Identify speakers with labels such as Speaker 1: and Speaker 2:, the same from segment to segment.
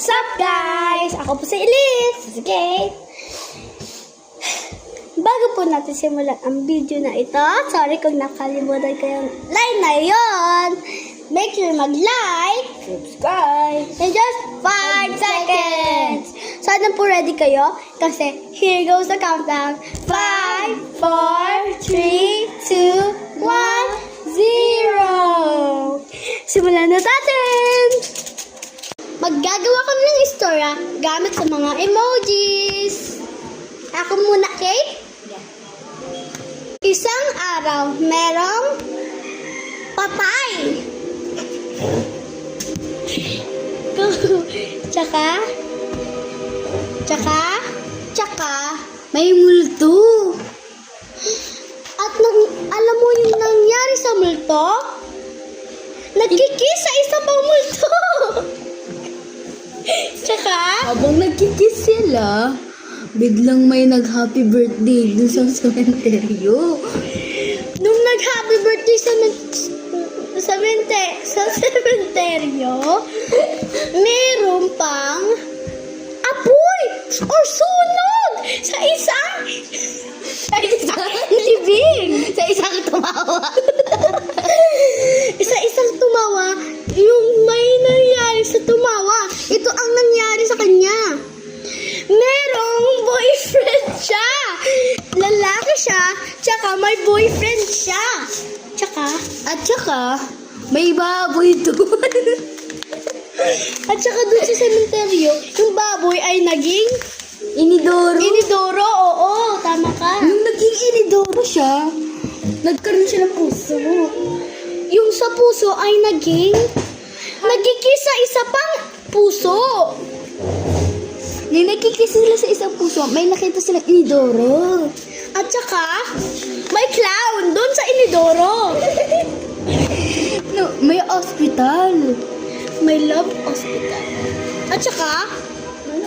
Speaker 1: What's up, guys? Ako po si Elise. Okay. Bago po natin simulan ang video na ito, sorry kung nakalimutan ko yung line na yon. Make sure mag-like, subscribe, in just 5 seconds. Sana po ready kayo kasi here goes the countdown. 5, 4, 3, 2, 1, 0. Simulan na natin! Maggagawa kami ng istorya gamit sa mga emojis. Ako muna, Kate. Isang araw, merong patay. Tsaka, may multo. At alam mo yung nangyari sa multo? Nagkikis sa isa pang multo. Tsaka,
Speaker 2: Habang nagkikis sila, biglang may nag-happy birthday dun sa sementeryo.
Speaker 1: nung nag-happy birthday sa sementeryo, meron pang apoy or sunog sa isang libing.
Speaker 2: Sa isang tumawa.
Speaker 1: Isa-isang tumawa, yung may nangyari sa tumawa. Ito ang nangyari sa kanya. Merong boyfriend siya. Lalaki siya, tsaka may boyfriend siya.
Speaker 2: At saka, may baboy doon.
Speaker 1: At saka doon sa sementeryo, yung baboy ay naging
Speaker 2: Inidoro.
Speaker 1: inidoro. Oo, tama ka.
Speaker 2: Nung naging inidoro siya, nagkaroon siya ng puso.
Speaker 1: Yung sa puso ay nagkikis sa isa pang puso.
Speaker 2: Nung nagkikis sila sa isang puso, may nakita silang inidoro.
Speaker 1: At saka, may clown doon sa inidoro.
Speaker 2: No, may hospital.
Speaker 1: May love hospital. At saka,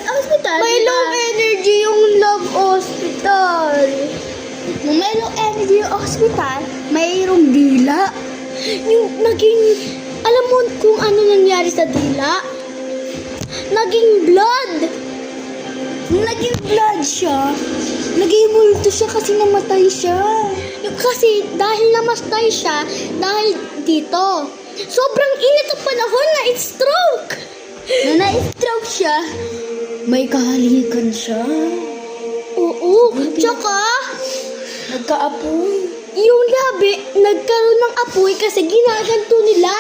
Speaker 2: Hospital?
Speaker 1: may low energy yung love hospital.
Speaker 2: Nung may low energy yung hospital, mayroong dila.
Speaker 1: Yung naging, alam mo kung ano nangyari sa dila? Naging blood.
Speaker 2: Nung naging blood siya, naging multo siya kasi namatay siya.
Speaker 1: Kasi dahil namatay siya, dahil dito, sobrang init ang panahon na it's stroke.
Speaker 2: Nung na-stroke siya, may kahalikan siya.
Speaker 1: Oo, tsaka,
Speaker 2: Nagkaapoy.
Speaker 1: yung labi, nagkaroon ng apoy kasi ginaganto nila.